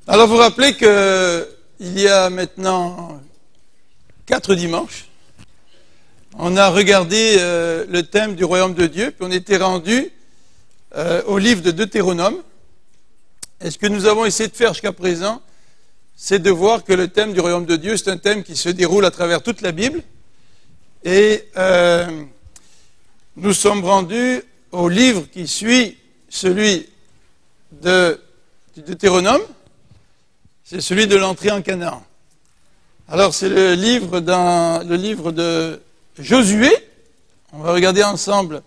Alors vous rappelez qu'il y a maintenant 4 dimanches, on a regardé le thème du royaume de Dieu, puis on était rendu au livre de Deutéronome. Et ce que nous avons essayé de faire jusqu'à présent, c'est de voir que le thème du royaume de Dieu, c'est un thème qui se déroule à travers toute la Bible. Et nous sommes rendus au livre qui suit celui du Deutéronome, c'est celui de l'entrée en Canaan. Alors c'est le livre de Josué. On va regarder ensemble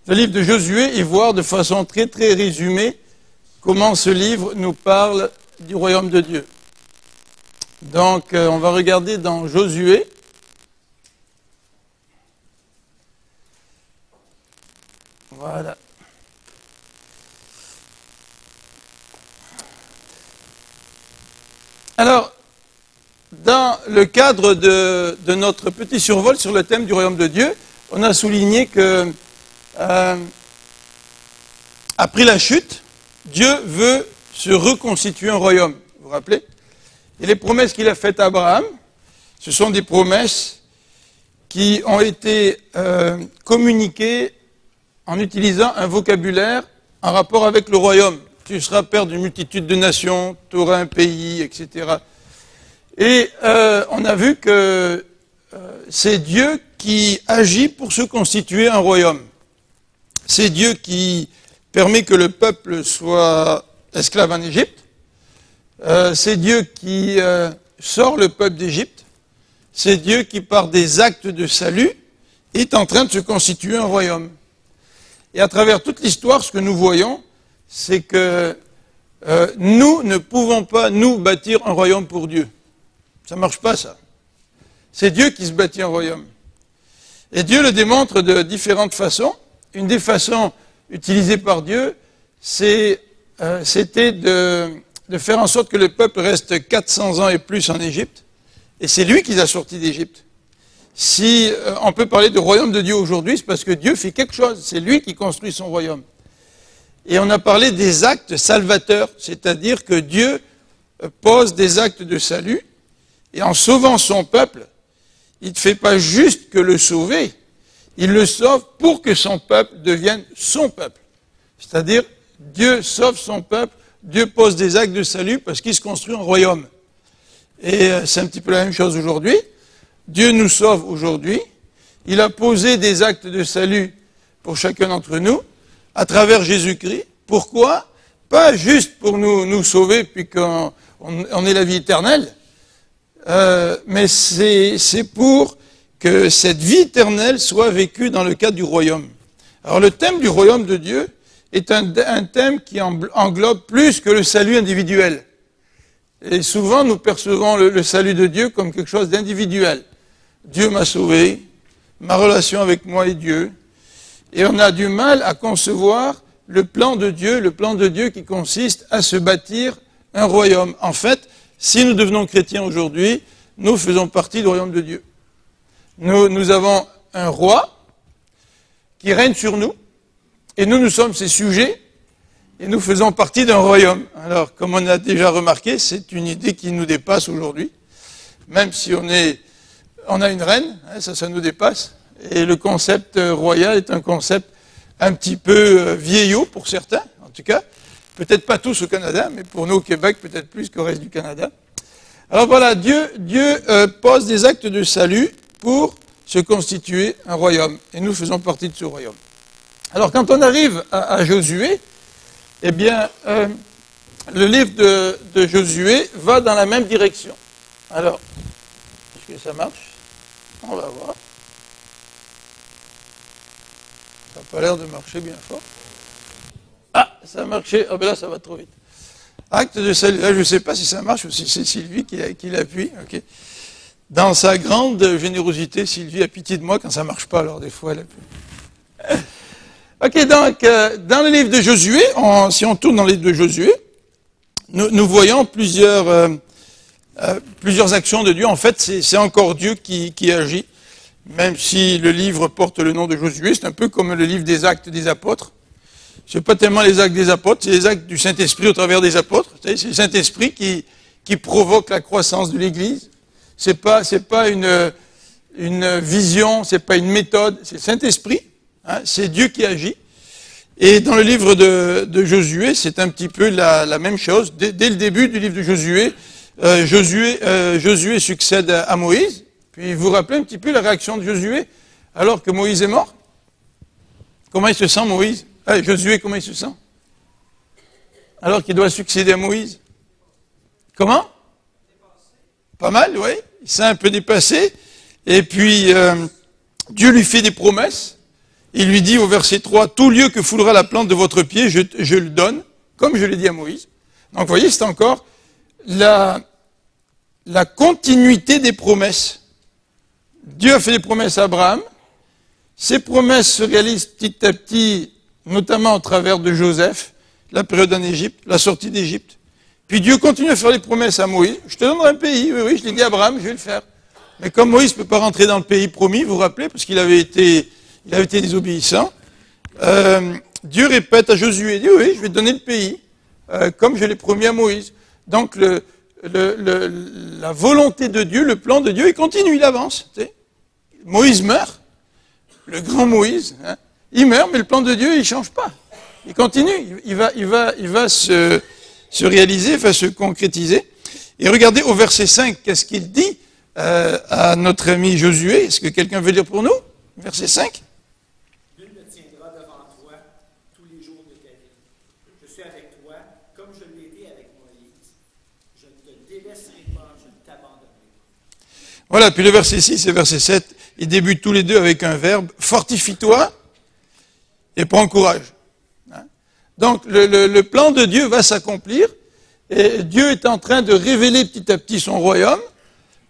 le livre de Josué et voir de façon très très résumée comment ce livre nous parle du royaume de Dieu. Donc on va regarder dans Josué. Voilà. Alors, dans le cadre de notre petit survol sur le thème du royaume de Dieu, on a souligné que, après la chute, Dieu veut se reconstituer un royaume. Vous vous rappelez? Et les promesses qu'il a faites à Abraham, ce sont des promesses qui ont été communiquées en utilisant un vocabulaire en rapport avec le royaume. Tu seras père d'une multitude de nations, tu auras un pays, etc. Et on a vu que c'est Dieu qui agit pour se constituer un royaume. C'est Dieu qui permet que le peuple soit esclave en Égypte. C'est Dieu qui sort le peuple d'Égypte. C'est Dieu qui, par des actes de salut, est en train de se constituer un royaume. Et à travers toute l'histoire, ce que nous voyons, c'est que nous ne pouvons pas, nous, bâtir un royaume pour Dieu. Ça ne marche pas, ça. C'est Dieu qui se bâtit un royaume. Et Dieu le démontre de différentes façons. Une des façons utilisées par Dieu, c'était de faire en sorte que le peuple reste 400 ans et plus en Égypte. Et c'est lui qui les a sortis d'Égypte. Si on peut parler de royaume de Dieu aujourd'hui, c'est parce que Dieu fait quelque chose. C'est lui qui construit son royaume. Et on a parlé des actes salvateurs, c'est-à-dire que Dieu pose des actes de salut, et en sauvant son peuple, il ne fait pas juste que le sauver, il le sauve pour que son peuple devienne son peuple. C'est-à-dire, Dieu sauve son peuple, Dieu pose des actes de salut parce qu'il se construit un royaume. Et c'est un petit peu la même chose aujourd'hui. Dieu nous sauve aujourd'hui, il a posé des actes de salut pour chacun d'entre nous, à travers Jésus-Christ. Pourquoi? Pas juste pour nous sauver puis qu'on ait la vie éternelle, mais c'est pour que cette vie éternelle soit vécue dans le cadre du royaume. Alors le thème du royaume de Dieu est un thème qui englobe plus que le salut individuel. Et souvent nous percevons le salut de Dieu comme quelque chose d'individuel. Dieu m'a sauvé, ma relation avec moi et Dieu. Et on a du mal à concevoir le plan de Dieu qui consiste à se bâtir un royaume. En fait, si nous devenons chrétiens aujourd'hui, nous faisons partie du royaume de Dieu. Nous avons un roi qui règne sur nous, et nous sommes ses sujets, et nous faisons partie d'un royaume. Alors, comme on a déjà remarqué, c'est une idée qui nous dépasse aujourd'hui, même si on a une reine, hein, ça nous dépasse. Et le concept royal est un concept un petit peu vieillot pour certains, en tout cas. Peut-être pas tous au Canada, mais pour nous au Québec, peut-être plus qu'au reste du Canada. Alors voilà, Dieu pose des actes de salut pour se constituer un royaume. Et nous faisons partie de ce royaume. Alors quand on arrive à Josué, eh bien, le livre de Josué va dans la même direction. Alors, est-ce que ça marche? On va voir. Ça n'a pas l'air de marcher bien fort. Ah, ça a marché. Ah ben là, ça va trop vite. Acte de salut. Là, je ne sais pas si ça marche ou si c'est Sylvie qui l'appuie. Okay. Dans sa grande générosité, Sylvie a pitié de moi quand ça ne marche pas, alors des fois, elle appuie. Ok, donc, dans le livre de Josué, si on tourne dans le livre de Josué, nous voyons plusieurs actions de Dieu. En fait, c'est encore Dieu qui agit. Même si le livre porte le nom de Josué, c'est un peu comme le livre des Actes des Apôtres. c'est pas tellement les actes des apôtres, c'est les actes du Saint-Esprit au travers des apôtres. C'est le Saint-Esprit qui provoque la croissance de l'Église. C'est pas une vision, c'est pas une méthode, c'est le Saint-Esprit. Hein, c'est Dieu qui agit. Et dans le livre de Josué, c'est un petit peu la même chose. Dès le début du livre de Josué, Josué succède à Moïse. Puis vous vous rappelez un petit peu la réaction de Josué alors que Moïse est mort? Comment il se sent, Moïse? Josué, comment il se sent? Alors qu'il doit succéder à Moïse. Comment? Pas mal, oui. Il s'est un peu dépassé. Et puis, Dieu lui fait des promesses. Il lui dit au verset 3, « Tout lieu que foulera la plante de votre pied, je le donne, comme je l'ai dit à Moïse. » Donc, vous voyez, c'est encore la continuité des promesses. Dieu a fait des promesses à Abraham. Ces promesses se réalisent petit à petit, notamment au travers de Joseph, la période en Égypte, la sortie d'Égypte. Puis Dieu continue à faire des promesses à Moïse. « Je te donnerai un pays, oui, je l'ai dit à Abraham, je vais le faire. » Mais comme Moïse ne peut pas rentrer dans le pays promis, vous vous rappelez, parce qu'il avait été désobéissant, Dieu répète à Josué, il dit, oui, je vais te donner le pays, comme je l'ai promis à Moïse. Donc la volonté de Dieu, le plan de Dieu, il continue, il avance. Tu sais. Moïse meurt, le grand Moïse, hein, il meurt, mais le plan de Dieu, il ne change pas. Il continue, il va se réaliser, il va se concrétiser. Et regardez au verset 5, qu'est-ce qu'il dit à notre ami Josué? Est-ce que quelqu'un veut lire pour nous? Verset 5. Nul ne tiendra devant toi tous les jours de ta vie. Je suis avec toi, comme je l'ai été avec Moïse. Je ne te délaisserai pas, je ne t'abandonnerai pas. Voilà, puis le verset 6 et verset 7, ils débutent tous les deux avec un verbe. Fortifie-toi et prends courage. Hein? Donc, le plan de Dieu va s'accomplir. Et Dieu est en train de révéler petit à petit son royaume.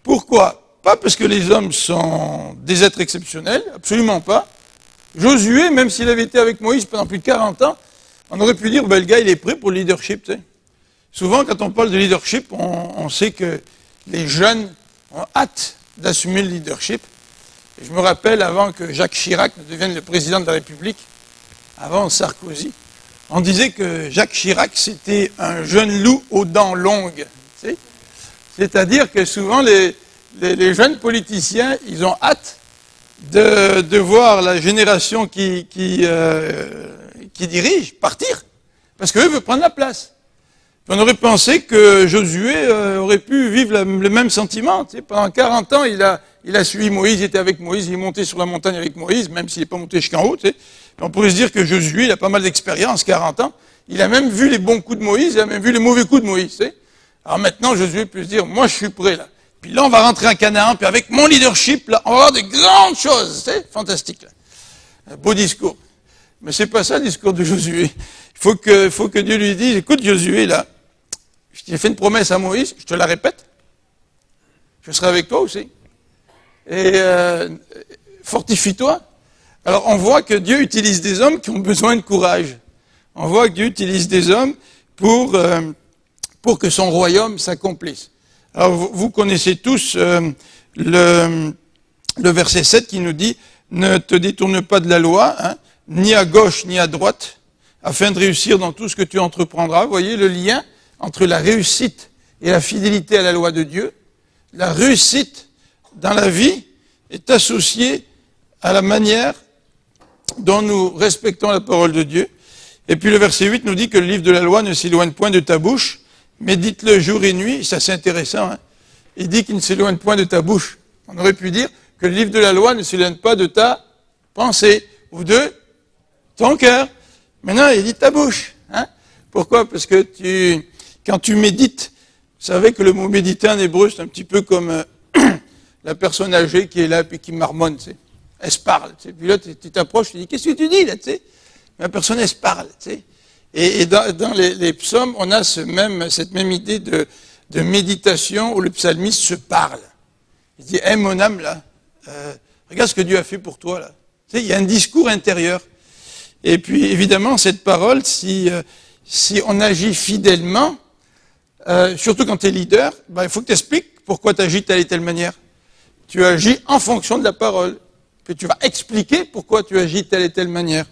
Pourquoi? Pas parce que les hommes sont des êtres exceptionnels, absolument pas. Josué, même s'il avait été avec Moïse pendant plus de 40 ans, on aurait pu dire, le gars, il est prêt pour le leadership. Tu sais. Souvent, quand on parle de leadership, on sait que les jeunes ont hâte d'assumer le leadership. Et je me rappelle, avant que Jacques Chirac ne devienne le président de la République, avant Sarkozy, on disait que Jacques Chirac, c'était un jeune loup aux dents longues. Tu sais. C'est-à-dire que souvent, les jeunes politiciens, ils ont hâte de voir la génération qui dirige partir, parce qu'eux veulent prendre la place. Puis on aurait pensé que Josué aurait pu vivre le même sentiment. Tu sais, pendant 40 ans, il a suivi Moïse, il était avec Moïse, il est monté sur la montagne avec Moïse, même s'il n'est pas monté jusqu'en haut. Tu sais. Puis on pourrait se dire que Josué, il a pas mal d'expérience, 40 ans. Il a même vu les bons coups de Moïse, il a même vu les mauvais coups de Moïse. Tu sais. Alors maintenant, Josué peut se dire, moi je suis prêt là. Puis là, on va rentrer en Canaan, puis avec mon leadership, là, on va avoir de grandes choses. C'est fantastique, là. Un beau discours. Mais c'est pas ça le discours de Josué. Il faut que Dieu lui dise, écoute Josué, là, je t'ai fait une promesse à Moïse, je te la répète. Je serai avec toi aussi. Et fortifie-toi. Alors on voit que Dieu utilise des hommes qui ont besoin de courage. On voit que Dieu utilise des hommes pour que son royaume s'accomplisse. Alors vous connaissez tous le verset 7 qui nous dit « Ne te détourne pas de la loi, hein, ni à gauche ni à droite, afin de réussir dans tout ce que tu entreprendras. » Vous voyez le lien entre la réussite et la fidélité à la loi de Dieu. La réussite dans la vie est associée à la manière dont nous respectons la parole de Dieu. Et puis le verset 8 nous dit que le livre de la loi ne s'éloigne point de ta bouche, médite-le jour et nuit. Ça c'est intéressant. Hein. Il dit qu'il ne s'éloigne point de ta bouche. On aurait pu dire que le livre de la loi ne s'éloigne pas de ta pensée ou de ton cœur. Maintenant, il dit ta bouche. Hein. Pourquoi? Parce que quand tu médites, vous savez que le mot méditer en hébreu, c'est un petit peu comme la personne âgée qui est là et qui marmonne. Tu sais. Elle se parle. Tu sais. Puis là, tu t'approches, tu dis, qu'est-ce que tu dis là, tu sais? La personne, elle se parle. Tu sais. Et dans les psaumes, on a cette même idée de méditation où le psalmiste se parle. Il dit, hey, mon âme, là, regarde ce que Dieu a fait pour toi, là. Tu sais, il y a un discours intérieur. Et puis, évidemment, cette parole, si on agit fidèlement, surtout quand tu es leader, ben, il faut que tu expliques pourquoi tu agis de telle et telle manière. Tu agis en fonction de la parole. Puis tu vas expliquer pourquoi tu agis de telle et telle manière.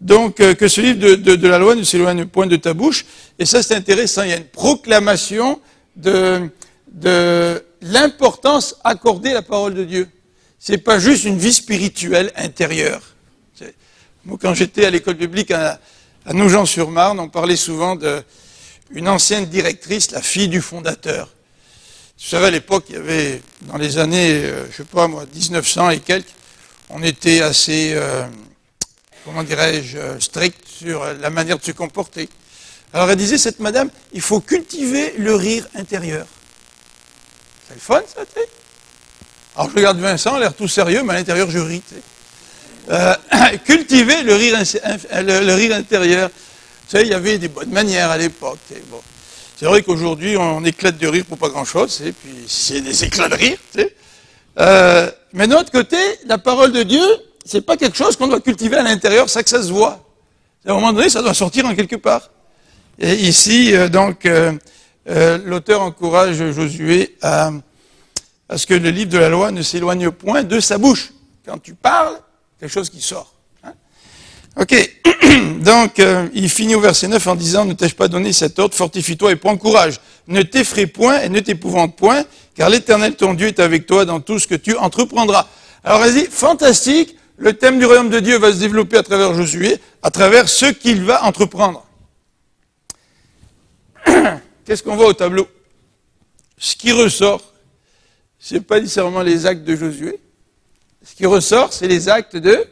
Donc, que ce livre de la loi ne s'éloigne point de ta bouche. Et ça, c'est intéressant. Il y a une proclamation de l'importance accordée à la parole de Dieu. C'est pas juste une vie spirituelle intérieure. Moi, quand j'étais à l'école biblique à Nogent-sur-Marne, on parlait souvent d'une ancienne directrice, la fille du fondateur. Vous savez, à l'époque, il y avait, dans les années, je sais pas moi, 1900 et quelques, on était assez, comment dirais-je, strict sur la manière de se comporter. Alors elle disait, cette madame, il faut cultiver le rire intérieur. C'est le fun, ça, tu sais. Alors je regarde Vincent, il a l'air tout sérieux, mais à l'intérieur, je ris, tu sais. Cultiver le rire intérieur. Vous savez, il y avait des bonnes manières à l'époque. Bon. C'est vrai qu'aujourd'hui, on éclate de rire pour pas grand-chose, et puis c'est des éclats de rire. Tu sais. Mais de l'autre côté, la parole de Dieu, c'est pas quelque chose qu'on doit cultiver à l'intérieur, ça que ça se voit. À un moment donné, ça doit sortir en quelque part. Et ici, l'auteur encourage Josué à ce que le livre de la loi ne s'éloigne point de sa bouche. Quand tu parles, quelque chose qui sort. Hein? Ok. Donc, il finit au verset 9 en disant, ne t'ai-je pas donné cet ordre, fortifie-toi et prends courage. Ne t'effraie point et ne t'épouvante point, car l'Éternel ton Dieu est avec toi dans tout ce que tu entreprendras. Alors, vas-y, fantastique, le thème du royaume de Dieu va se développer à travers Josué, à travers ce qu'il va entreprendre. Qu'est-ce qu'on voit au tableau? Ce qui ressort, c'est pas nécessairement les actes de Josué. Ce qui ressort, c'est les actes de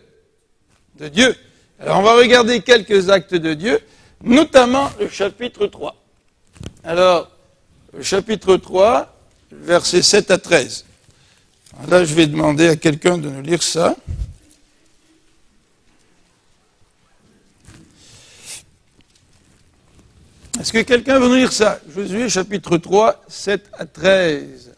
Dieu. Alors, on va regarder quelques actes de Dieu, notamment le chapitre 3. Alors, le chapitre 3, versets 7 à 13. Alors là, je vais demander à quelqu'un de nous lire ça. Est-ce que quelqu'un veut nous lire ça? Josué, chapitre 3, 7 à 13.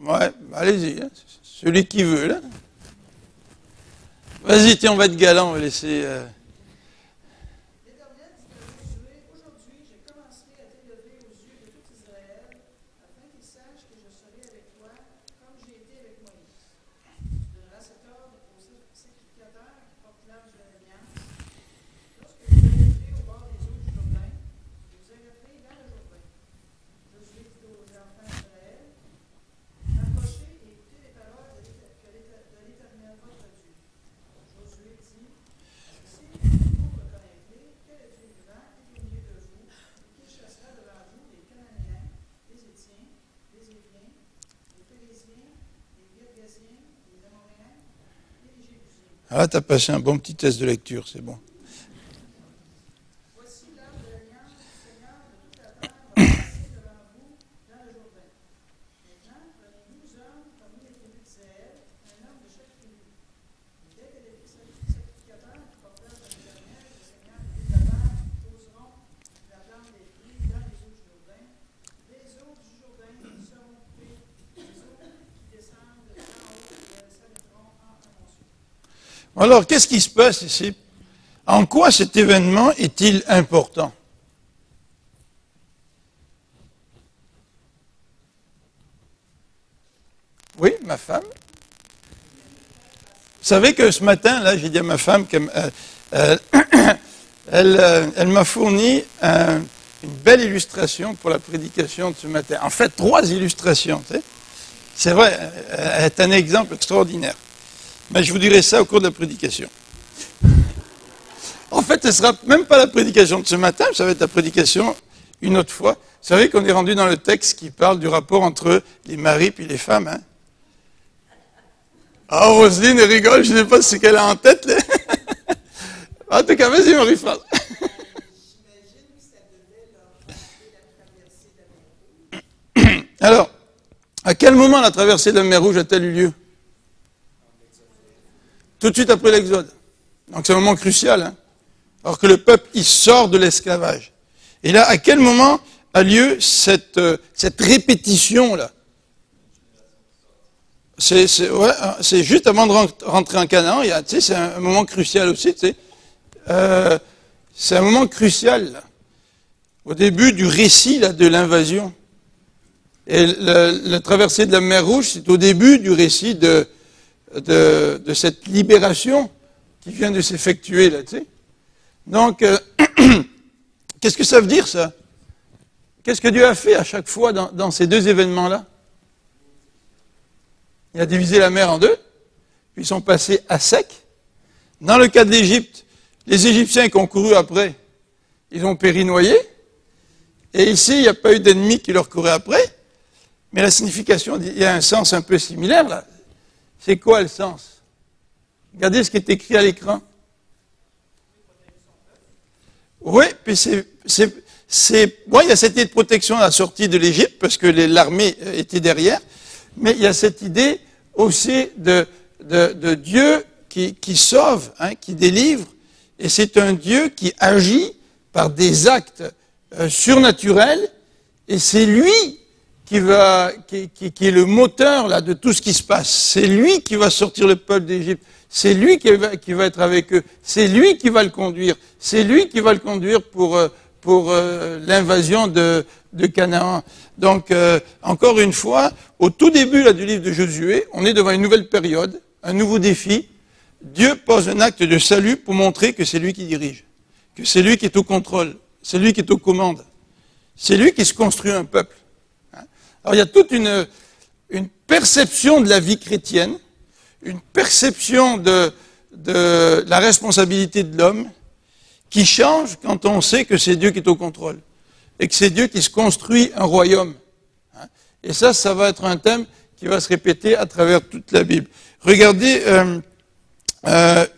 Ouais, allez-y, hein. Celui qui veut, là. Vas-y, tiens, on va être galant, on va laisser... L'Éternel dit à Josué, aujourd'hui, je commencerai à t'élever aux yeux de tout Israël, afin qu'ils sachent que je serai avec toi, comme j'ai été avec Moïse. Tu donneras cet ordre aux sacrificateurs qui portent l'arche de l'alliance. Lorsque vous arriverez au bord des eaux du Jourdain, vous arrêterez dans le Jourdain. Josué dit aux enfants d'Israël, approchez et écoutez les paroles de l'Éternel votre Dieu. Josué dit, si vous reconnaîtrez que le Dieu vivant est au milieu de vous, et qu'il chassera devant vous les Cananéens, les Étiens, les Éviens, les Phéréziens, les Girgasiens, les Amoréens et les Jébusiens. Ah, t'as passé un bon petit test de lecture, c'est bon. Voici l'arche de l'alliance du Seigneur de toute la terre va passer devant vous dans le Jourdain. Maintenant, prenez 12 hommes parmi les tribus d'Israël, un homme de chaque tribu. Et dès que les sacrificateurs qui portent l'arche de l'Éternel, le Seigneur de toute la terre, poseront la plante des fruits dans les eaux du Jourdain, les eaux du Jourdain seront coupées, les eaux qui descendent d'en haut s'arrêteront en un monceau. Alors, qu'est-ce qui se passe ici? En quoi cet événement est-il important? Oui, ma femme. Vous savez que ce matin, là, j'ai dit à ma femme qu'elle elle m'a fourni une belle illustration pour la prédication de ce matin. En fait, 3 illustrations. Tu sais. C'est vrai, elle est un exemple extraordinaire. Mais je vous dirai ça au cours de la prédication. En fait, ce ne sera même pas la prédication de ce matin, ça va être la prédication une autre fois. Vous savez qu'on est rendu dans le texte qui parle du rapport entre les maris et les femmes. Hein? Ah, Roselyne rigole, je ne sais pas ce qu'elle a en tête. Là. En tout cas, vas-y, Marie-France. Alors, à quel moment la traversée de la mer Rouge a-t-elle eu lieu? Tout de suite après l'Exode. Donc c'est un moment crucial. Hein? Alors que le peuple, il sort de l'esclavage. Et là, à quel moment a lieu cette répétition-là? C'est juste avant de rentrer en Canaan. C'est un moment crucial aussi. C'est un moment crucial. Là. Au début du récit là, de l'invasion. Et la traversée de la mer Rouge, c'est au début du récit de de cette libération qui vient de s'effectuer, là, tu sais. Donc, qu'est-ce que ça veut dire, ça? Qu'est-ce que Dieu a fait à chaque fois dans ces deux événements-là? Il a divisé la mer en deux, puis ils sont passés à sec. Dans le cas de l'Égypte, les Égyptiens qui ont couru après, ils ont péri noyés. Et ici, il n'y a pas eu d'ennemis qui leur couraient après. Mais la signification, il y a un sens un peu similaire, là. C'est quoi le sens? Regardez ce qui est écrit à l'écran. Oui, puis bon, il y a cette idée de protection à la sortie de l'Égypte, parce que l'armée était derrière, mais il y a cette idée aussi de Dieu qui sauve, hein, qui délivre, et c'est un Dieu qui agit par des actes surnaturels, et c'est lui qui est le moteur là, de tout ce qui se passe. C'est lui qui va sortir le peuple d'Égypte. C'est lui qui va être avec eux. C'est lui qui va le conduire. C'est lui qui va le conduire pour l'invasion de Canaan. Donc, encore une fois, au tout début là, du livre de Josué, on est devant une nouvelle période, un nouveau défi. Dieu pose un acte de salut pour montrer que c'est lui qui dirige, que c'est lui qui est au contrôle, c'est lui qui est aux commandes. C'est lui qui se construit un peuple. Alors, il y a toute une perception de la vie chrétienne, une perception de la responsabilité de l'homme qui change quand on sait que c'est Dieu qui est au contrôle et que c'est Dieu qui se construit un royaume. Et ça va être un thème qui va se répéter à travers toute la Bible. Regardez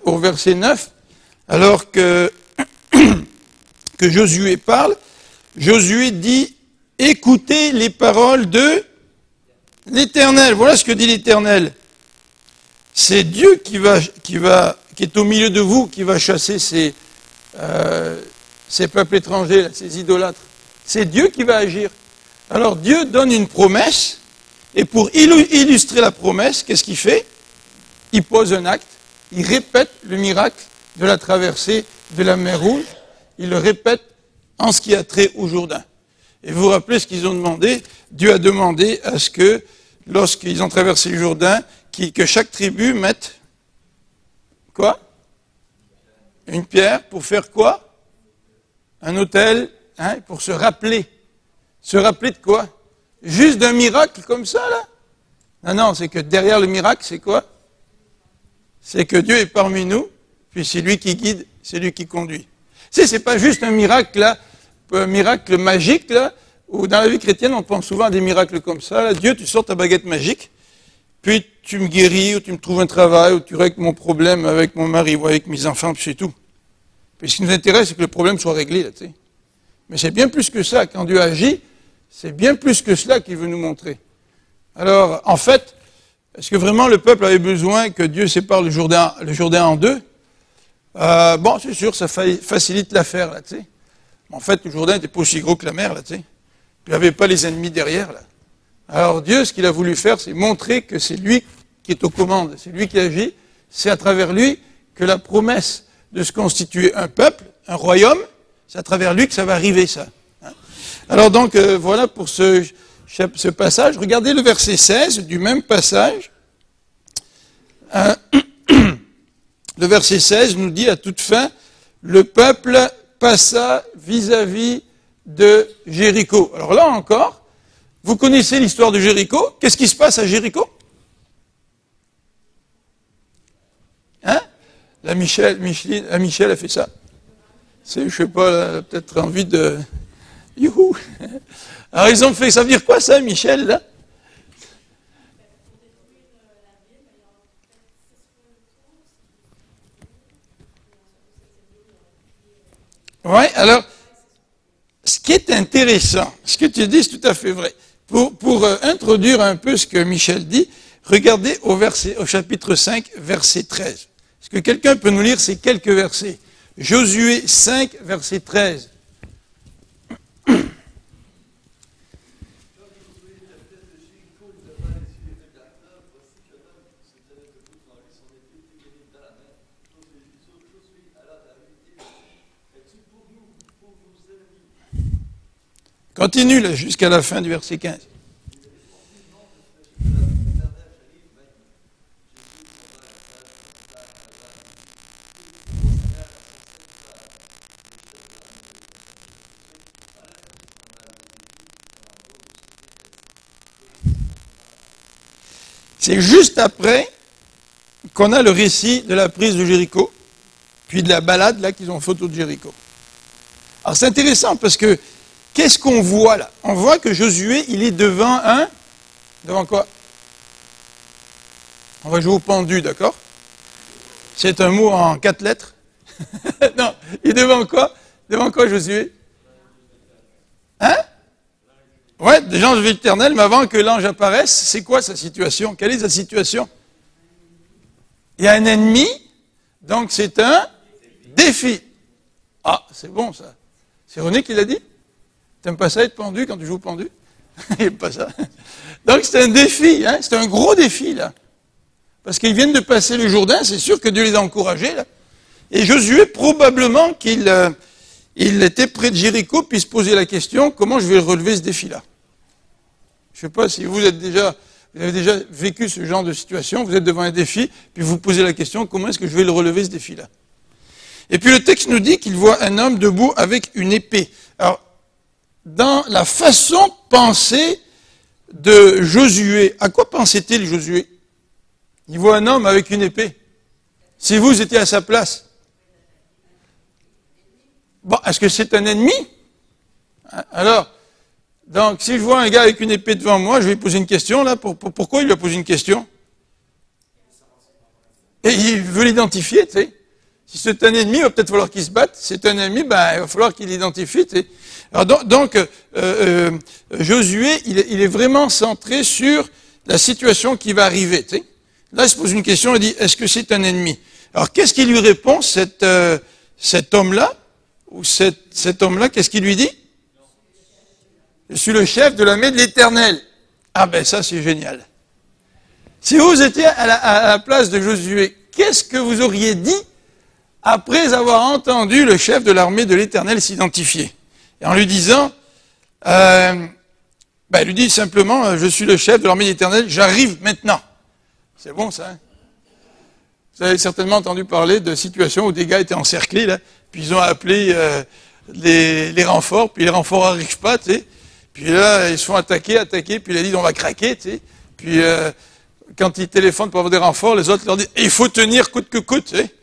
au verset 9, alors que Josué parle, Josué dit « Écoutez les paroles de l'Éternel ». Voilà ce que dit l'Éternel. C'est Dieu qui est au milieu de vous, qui va chasser ces peuples étrangers, là, ces idolâtres. C'est Dieu qui va agir. Alors Dieu donne une promesse, et pour illustrer la promesse, qu'est-ce qu'il fait? Il pose un acte, il répète le miracle de la traversée de la mer Rouge, il le répète en ce qui a trait au Jourdain. Et vous vous rappelez ce qu'ils ont demandé? Dieu a demandé à ce que, lorsqu'ils ont traversé le Jourdain, que chaque tribu mette quoi? Une pierre pour faire quoi? Un autel, hein, pour se rappeler. Se rappeler de quoi? Juste d'un miracle comme ça, là? Non, c'est que derrière le miracle, c'est quoi? C'est que Dieu est parmi nous, puis c'est lui qui guide, c'est lui qui conduit. C'est pas juste un miracle, là, un miracle magique, là, où dans la vie chrétienne, on pense souvent à des miracles comme ça, là. Dieu, tu sors ta baguette magique, puis tu me guéris, ou tu me trouves un travail, ou tu règles mon problème avec mon mari, ou avec mes enfants, puis c'est tout. Puis ce qui nous intéresse, c'est que le problème soit réglé, là, tu sais. Mais c'est bien plus que ça. Quand Dieu agit, c'est bien plus que cela qu'il veut nous montrer. Alors, en fait, est-ce que vraiment le peuple avait besoin que Dieu sépare le Jourdain en deux? Bon, c'est sûr, ça facilite l'affaire, là, tu sais. En fait, le Jourdain n'était pas aussi gros que la mer, là, tu sais. Il n'y avait pas les ennemis derrière, là. Alors Dieu, ce qu'il a voulu faire, c'est montrer que c'est lui qui est aux commandes, c'est lui qui agit, c'est à travers lui que la promesse de se constituer un peuple, un royaume, c'est à travers lui que ça va arriver, ça. Alors donc, voilà pour ce passage. Regardez le verset 16 du même passage. Le verset 16 nous dit à toute fin, le peuple passa vis-à-vis de Jéricho. Alors là encore, vous connaissez l'histoire de Jéricho. Qu'est-ce qui se passe à Jéricho? Hein? La Michel a fait ça. Je sais pas, elle a peut-être envie de... Youhou! Alors ils ont fait, ça veut dire quoi ça, Michel, là? Oui, alors, ce qui est intéressant, ce que tu dis, c'est tout à fait vrai. Pour introduire un peu ce que Michel dit, regardez au chapitre 5, verset 13. Est-ce que quelqu'un peut nous lire ces quelques versets? Josué 5, verset 13. Continue là, jusqu'à la fin du verset 15. C'est juste après qu'on a le récit de la prise de Jéricho, puis de la balade là qu'ils ont fait autour de Jéricho. Alors c'est intéressant parce que qu'est-ce qu'on voit là? On voit que Josué, il est devant un... Devant quoi? On va jouer au pendu, d'accord? C'est un mot en 4 lettres. Non, il est devant quoi? Devant quoi, Josué? Hein? Ouais, déjà l'ange de l'Éternel, mais avant que l'ange apparaisse, c'est quoi sa situation? Quelle est sa situation? Il y a un ennemi, donc c'est un défi. Ah, c'est bon ça. C'est René qui l'a dit? T'aimes pas ça être pendu quand tu joues au pendu? Il n'aime pas ça. Donc c'est un défi, hein? C'est un gros défi là. Parce qu'ils viennent de passer le Jourdain, c'est sûr que Dieu les a encouragés là. Et Josué, probablement qu'il il était près de Jéricho, puis se posait la question, comment je vais relever ce défi-là? Je ne sais pas si vous avez déjà vécu ce genre de situation, vous êtes devant un défi, puis vous vous posez la question, comment est-ce que je vais le relever ce défi-là? Et puis le texte nous dit qu'il voit un homme debout avec une épée. Alors, dans la façon de penser de Josué, à quoi pensait-il Josué? Il voit un homme avec une épée. Si vous étiez à sa place, bon, est-ce que c'est un ennemi? Alors, donc, si je vois un gars avec une épée devant moi, je vais lui poser une question, là. Pourquoi il lui a posé une question? Et il veut l'identifier, tu sais. Si c'est un ennemi, il va peut-être falloir qu'il se batte. Si c'est un ennemi, ben, il va falloir qu'il l'identifie, tu sais. Alors, donc Josué, il est vraiment centré sur la situation qui va arriver, tu sais. Là, il se pose une question, il dit, est-ce que c'est un ennemi? Alors, qu'est-ce qu'il lui répond, cet homme-là? Ou cet homme-là, qu'est-ce qu'il lui dit? Je suis le chef de l'armée de l'Éternel. Ah ben ça, c'est génial. Si vous étiez à la place de Josué, qu'est-ce que vous auriez dit après avoir entendu le chef de l'armée de l'Éternel s'identifier? Et en lui disant, il lui dit simplement, je suis le chef de l'armée de l'Éternel, j'arrive maintenant. C'est bon ça, hein? Vous avez certainement entendu parler de situations où des gars étaient encerclés, là, puis ils ont appelé les renforts, puis les renforts n'arrivent pas, tu sais. Puis là, ils se font attaquer, puis il a dit, on va craquer, tu sais. Puis quand ils téléphonent pour avoir des renforts, les autres leur disent, il faut tenir coûte que coûte, tu sais.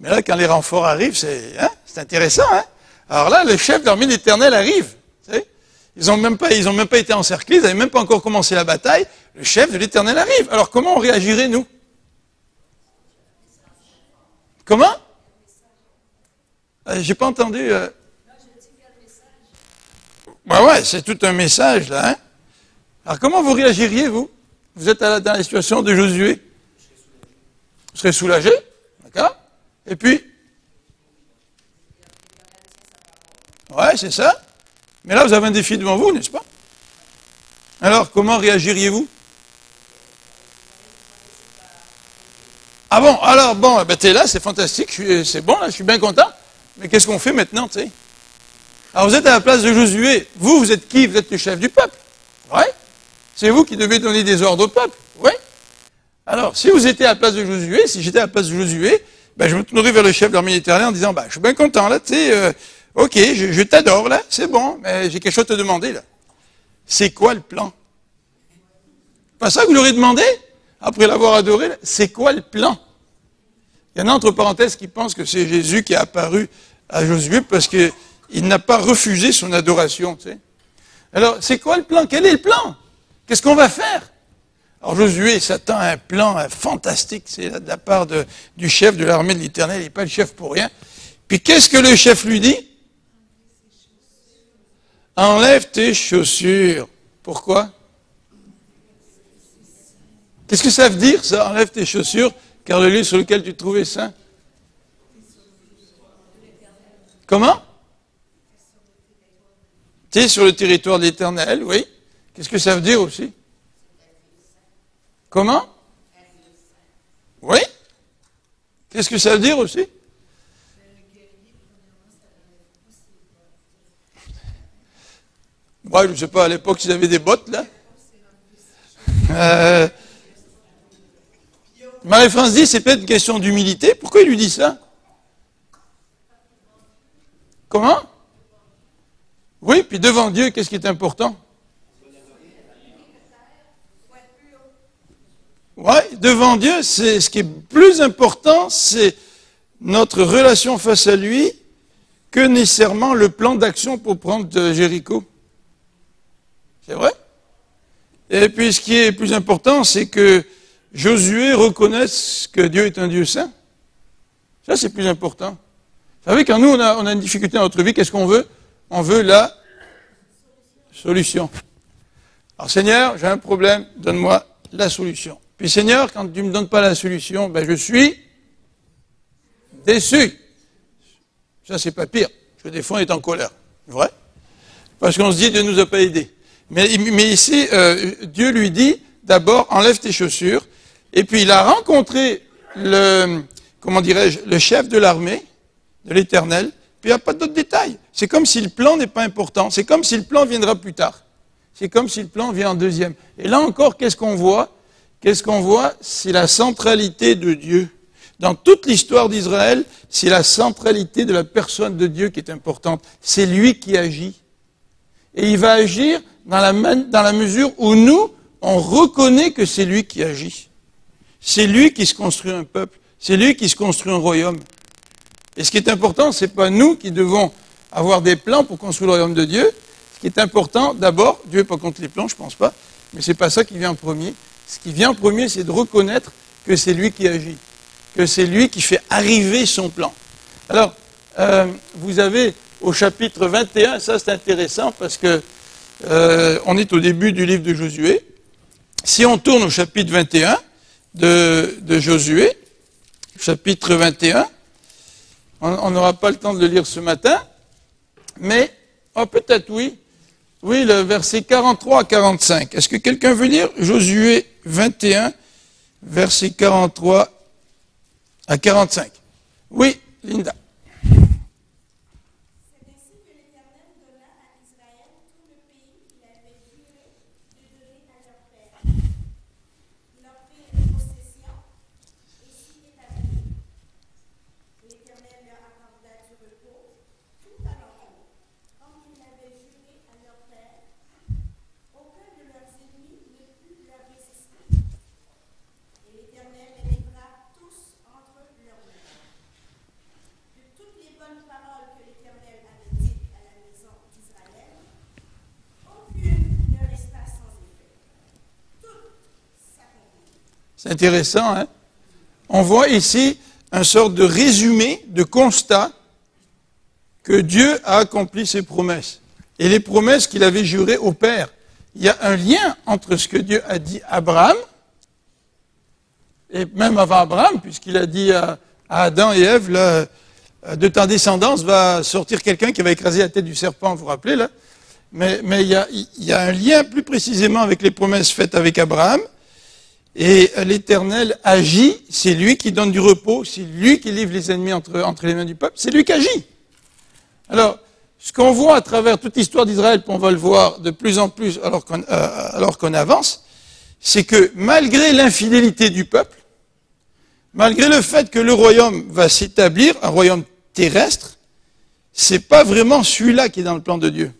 Mais là, quand les renforts arrivent, c'est intéressant, hein. Alors là, le chef de l'armée de l'Éternel arrive, tu sais. Ils n'ont même pas été encerclés, ils n'avaient même pas encore commencé la bataille. Le chef de l'Éternel arrive. Alors comment on réagirait, nous? Comment? J'ai pas entendu. Ouais, c'est tout un message, là. Hein? Alors, comment vous réagiriez, vous? Vous êtes dans la situation de Josué. Vous serez soulagé, d'accord? Et puis? Ouais, c'est ça. Mais là, vous avez un défi devant vous, n'est-ce pas? Alors, comment réagiriez-vous? Ah bon, alors, bon, ben t'es là, c'est fantastique, c'est bon, là, je suis bien content. Mais qu'est-ce qu'on fait maintenant, tu sais? Alors, vous êtes à la place de Josué. Vous êtes qui? Vous êtes le chef du peuple. Ouais. C'est vous qui devez donner des ordres au peuple. Ouais. Alors, si vous étiez à la place de Josué, si j'étais à la place de Josué, ben, je me tournerais vers le chef de l'armée éternelle en disant, ben, je suis bien content, là, tu sais, ok, je t'adore, là, c'est bon, mais j'ai quelque chose à te demander, là. C'est quoi le plan? Pas ça que vous l'aurez demandé? Après l'avoir adoré, là, c'est quoi le plan? Il y en a entre parenthèses qui pensent que c'est Jésus qui est apparu à Josué parce qu'il n'a pas refusé son adoration, tu sais. Alors, c'est quoi le plan? Quel est le plan? Qu'est-ce qu'on va faire? Alors, Josué s'attend à un plan fantastique, c'est de la part du chef de l'armée de l'Éternel, il n'est pas le chef pour rien. Puis, qu'est-ce que le chef lui dit? Enlève tes chaussures. Pourquoi? Qu'est-ce que ça veut dire, ça? Enlève tes chaussures, car le lieu sur lequel tu te trouvais saint. Comment? Tu es sur le territoire de l'Éternel, oui. Qu'est-ce que ça veut dire aussi? Comment? Oui. Qu'est-ce que ça veut dire aussi? Moi, je ne sais pas, à l'époque, ils avaient des bottes, là. Marie-France dit, c'est peut-être une question d'humilité. Pourquoi il lui dit ça? Comment? Oui, puis devant Dieu, qu'est-ce qui est important? Ouais, devant Dieu, c'est ce qui est plus important, c'est notre relation face à lui que nécessairement le plan d'action pour prendre Jéricho. C'est vrai? Et puis ce qui est plus important, c'est que Josué reconnaisse que Dieu est un Dieu saint. Ça, c'est plus important. Vous savez, quand nous, on a une difficulté dans notre vie, qu'est-ce qu'on veut? On veut la solution. Alors, Seigneur, j'ai un problème, donne-moi la solution. Puis, Seigneur, quand tu ne me donnes pas la solution, ben, je suis déçu. Ça, c'est pas pire. Parce que des fois, on est en colère. Vrai? Parce qu'on se dit, Dieu ne nous a pas aidés. Mais ici, Dieu lui dit, d'abord, enlève tes chaussures. Et puis, il a rencontré le chef de l'armée de l'Éternel. Puis, il n'y a pas d'autres détails. C'est comme si le plan n'est pas important. C'est comme si le plan viendra plus tard. C'est comme si le plan vient en deuxième. Et là encore, qu'est-ce qu'on voit? Qu'est-ce qu'on voit? C'est la centralité de Dieu. Dans toute l'histoire d'Israël, c'est la centralité de la personne de Dieu qui est importante. C'est lui qui agit. Et il va agir dans la mesure où nous, on reconnaît que c'est lui qui agit. C'est lui qui se construit un peuple. C'est lui qui se construit un royaume. Et ce qui est important, c'est pas nous qui devons avoir des plans pour construire le royaume de Dieu. Ce qui est important, d'abord, Dieu n'est pas contre les plans, je pense pas, mais c'est pas ça qui vient en premier. Ce qui vient en premier, c'est de reconnaître que c'est lui qui agit, que c'est lui qui fait arriver son plan. Alors, vous avez au chapitre 21, ça c'est intéressant parce que on est au début du livre de Josué. Si on tourne au chapitre 21 de Josué, chapitre 21, on n'aura pas le temps de le lire ce matin, mais, peut-être oui, le verset 43 à 45. Est-ce que quelqu'un veut lire Josué 21, verset 43 à 45? Oui, Linda. C'est intéressant, hein? On voit ici un sorte de résumé, de constat que Dieu a accompli ses promesses. Et les promesses qu'il avait jurées au Père. Il y a un lien entre ce que Dieu a dit à Abraham, et même avant Abraham, puisqu'il a dit à Adam et Ève, là, de ta descendance va sortir quelqu'un qui va écraser la tête du serpent, vous vous rappelez, là? Mais il y a un lien plus précisément avec les promesses faites avec Abraham. Et l'Éternel agit, c'est lui qui donne du repos, c'est lui qui livre les ennemis entre les mains du peuple, c'est lui qui agit. Alors, ce qu'on voit à travers toute l'histoire d'Israël, puis on va le voir de plus en plus alors qu'on avance, c'est que malgré l'infidélité du peuple, malgré le fait que le royaume va s'établir, un royaume terrestre, c'est pas vraiment celui-là qui est dans le plan de Dieu.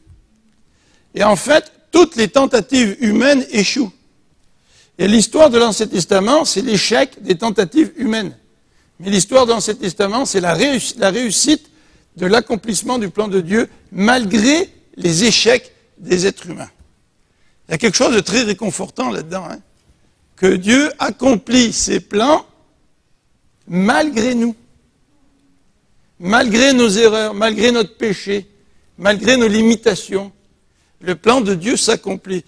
Et en fait, toutes les tentatives humaines échouent. Et l'histoire de l'Ancien Testament, c'est l'échec des tentatives humaines. Mais l'histoire de l'Ancien Testament, c'est la réussite de l'accomplissement du plan de Dieu, malgré les échecs des êtres humains. Il y a quelque chose de très réconfortant là-dedans, hein, que Dieu accomplit ses plans malgré nous, malgré nos erreurs, malgré notre péché, malgré nos limitations. Le plan de Dieu s'accomplit.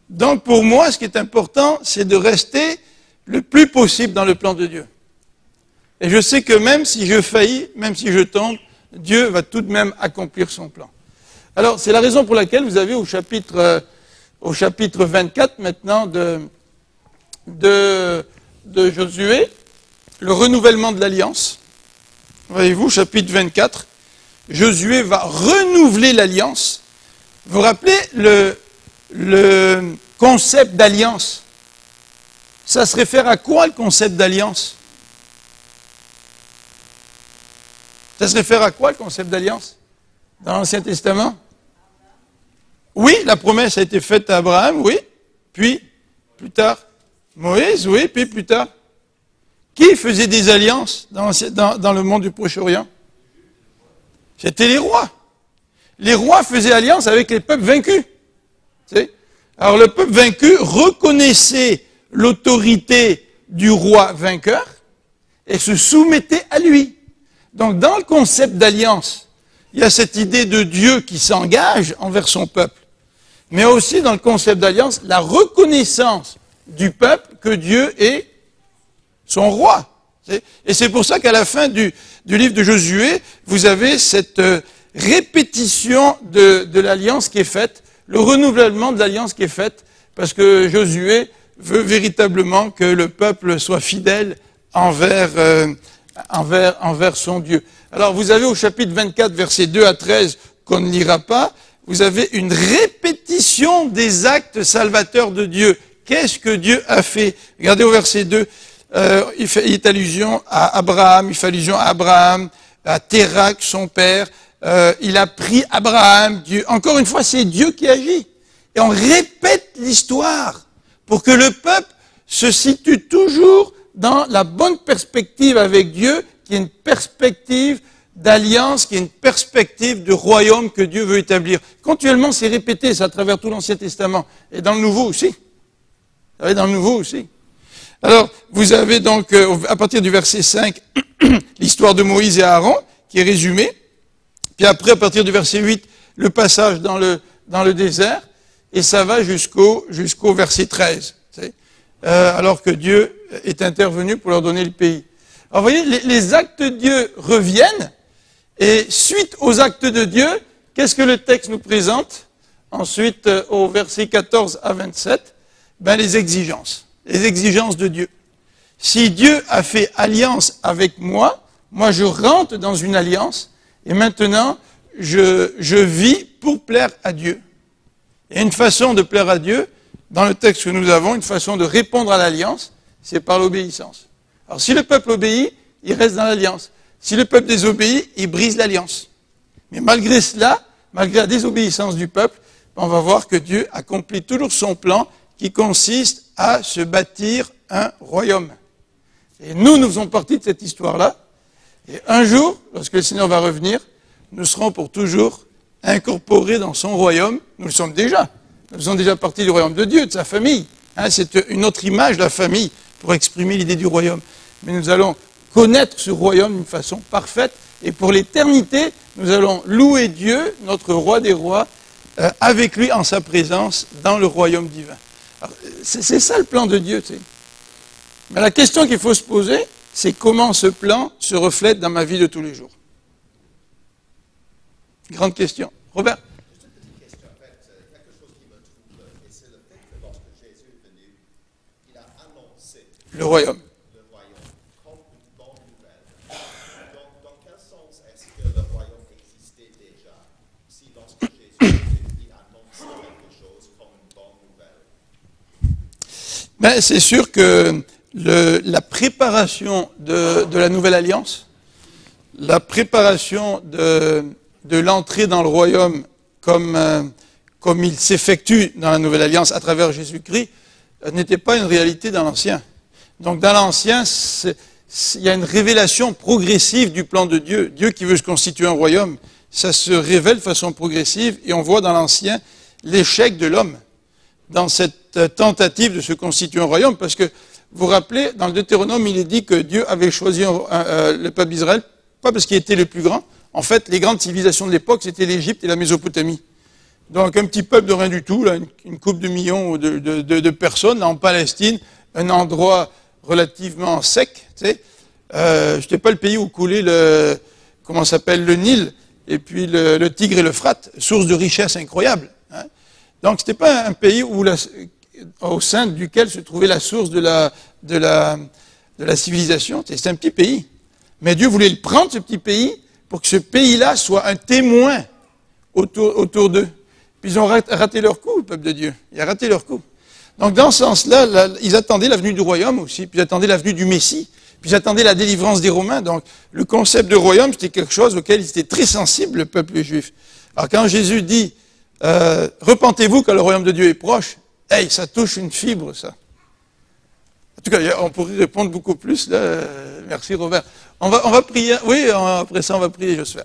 Donc pour moi, ce qui est important, c'est de rester le plus possible dans le plan de Dieu. Et je sais que même si je faillis, même si je tombe, Dieu va tout de même accomplir son plan. Alors c'est la raison pour laquelle vous avez au chapitre 24 maintenant de Josué, le renouvellement de l'alliance. Voyez-vous, chapitre 24, Josué va renouveler l'alliance. Vous vous rappelez le concept d'alliance? Ça se réfère à quoi, le concept d'alliance? Ça se réfère à quoi, le concept d'alliance dans l'Ancien Testament? Oui, la promesse a été faite à Abraham, oui. Puis, plus tard, Moïse, oui, puis plus tard. Qui faisait des alliances dans le monde du Proche-Orient? C'était les rois. Les rois faisaient alliance avec les peuples vaincus. Tu sais? Alors le peuple vaincu reconnaissait l'autorité du roi vainqueur et se soumettait à lui. Donc dans le concept d'alliance, il y a cette idée de Dieu qui s'engage envers son peuple. Mais aussi dans le concept d'alliance, la reconnaissance du peuple que Dieu est son roi. Et c'est pour ça qu'à la fin du livre de Josué, vous avez cette répétition de l'alliance qui est faite, le renouvellement de l'alliance qui est faite, parce que Josué veut véritablement que le peuple soit fidèle envers son Dieu. Alors vous avez au chapitre 24, versets 2 à 13, qu'on ne lira pas, vous avez une répétition des actes salvateurs de Dieu. Qu'est-ce que Dieu a fait? Regardez au verset 2, il est allusion à Abraham, il fait allusion à Abraham, à Térak, son père. Il a pris Abraham, Dieu. Encore une fois, c'est Dieu qui agit. Et on répète l'histoire pour que le peuple se situe toujours dans la bonne perspective avec Dieu, qui est une perspective d'alliance, qui est une perspective de royaume que Dieu veut établir. Continuellement, c'est répété, ça à travers tout l'Ancien Testament. Et dans le Nouveau aussi. Vous savez, dans le Nouveau aussi. Alors, vous avez donc, à partir du verset 5, l'histoire de Moïse et Aaron, qui est résumée. Puis après, à partir du verset 8, le passage dans le désert. Et ça va jusqu'au verset 13. Alors que Dieu est intervenu pour leur donner le pays. Alors, vous voyez, les actes de Dieu reviennent. Et suite aux actes de Dieu, qu'est-ce que le texte nous présente? Ensuite, au verset 14 à 27, les exigences. Les exigences de Dieu. Si Dieu a fait alliance avec moi, moi je rentre dans une alliance, et maintenant je vis pour plaire à Dieu. Et une façon de plaire à Dieu, dans le texte que nous avons, une façon de répondre à l'alliance, c'est par l'obéissance. Alors si le peuple obéit, il reste dans l'alliance. Si le peuple désobéit, il brise l'alliance. Mais malgré cela, malgré la désobéissance du peuple, on va voir que Dieu accomplit toujours son plan qui consiste à se bâtir un royaume. Et nous faisons partie de cette histoire-là. Et un jour, lorsque le Seigneur va revenir, nous serons pour toujours incorporés dans son royaume. Nous le sommes déjà. Nous faisons déjà partie du royaume de Dieu, de sa famille. C'est une autre image de la famille pour exprimer l'idée du royaume. Mais nous allons connaître ce royaume d'une façon parfaite. Et pour l'éternité, nous allons louer Dieu, notre roi des rois, avec lui en sa présence dans le royaume divin. C'est ça le plan de Dieu. Tu sais. Mais la question qu'il faut se poser, c'est comment ce plan se reflète dans ma vie de tous les jours. Grande question. Robert? Juste une petite question. En fait, quelque chose qui me trouble, et c'est le fait que lorsque Jésus est venu, il a annoncé le royaume comme une bonne nouvelle. Donc, dans quel sens est-ce que le royaume existait déjà, si lorsque Jésus est venu, il annonçait quelque chose comme une bonne nouvelle? C'est sûr que la préparation de la nouvelle alliance, la préparation de l'entrée dans le royaume comme il s'effectue dans la nouvelle alliance à travers Jésus-Christ, n'était pas une réalité dans l'ancien. Donc dans l'ancien, il y a une révélation progressive du plan de Dieu. Dieu qui veut se constituer un royaume, ça se révèle de façon progressive et on voit dans l'ancien l'échec de l'homme dans cette tentative de se constituer un royaume, parce que vous vous rappelez, dans le Deutéronome, il est dit que Dieu avait choisi le peuple d'Israël, pas parce qu'il était le plus grand. En fait, les grandes civilisations de l'époque, c'était l'Égypte et la Mésopotamie. Donc un petit peuple de rien du tout, là, une couple de millions de personnes, là, en Palestine, un endroit relativement sec. Tu sais. C'était pas le pays où coulait le Nil, et puis le Tigre et l'Euphrate, source de richesse incroyable. Hein. Donc c'était pas un pays au sein duquel se trouvait la source de la civilisation. C'était un petit pays. Mais Dieu voulait le prendre, ce petit pays, pour que ce pays-là soit un témoin autour d'eux. Puis ils ont raté leur coup, le peuple de Dieu. Ils ont raté leur coup. Donc dans ce sens-là, ils attendaient la venue du royaume aussi, puis ils attendaient la venue du Messie, puis ils attendaient la délivrance des Romains. Donc le concept de royaume, c'était quelque chose auquel ils étaient très sensibles, le peuple juif. Alors quand Jésus dit « Repentez-vous car le royaume de Dieu est proche », hey, ça touche une fibre, ça. En tout cas, on pourrait répondre beaucoup plus, là. Merci Robert. On va prier, oui, après ça on va prier Josué.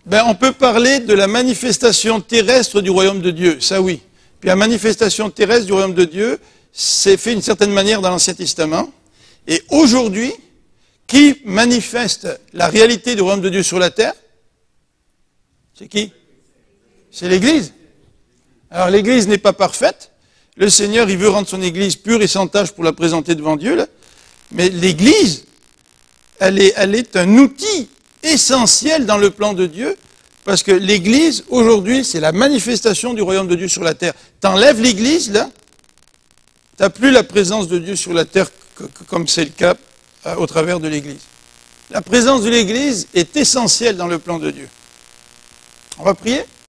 Ben, on peut parler de la manifestation terrestre du royaume de Dieu, ça oui. Puis la manifestation terrestre du royaume de Dieu, c'est fait d'une certaine manière dans l'Ancien Testament. Et aujourd'hui, qui manifeste la réalité du royaume de Dieu sur la terre? C'est qui? C'est l'Église. Alors l'Église n'est pas parfaite. Le Seigneur, il veut rendre son Église pure et sans tache pour la présenter devant Dieu. Là. Mais l'Église, elle est un outil essentiel dans le plan de Dieu, parce que l'Église, aujourd'hui, c'est la manifestation du royaume de Dieu sur la terre. T'enlèves l'Église, là, t'as plus la présence de Dieu sur la terre comme c'est le cas au travers de l'Église. La présence de l'Église est essentielle dans le plan de Dieu. On va prier ?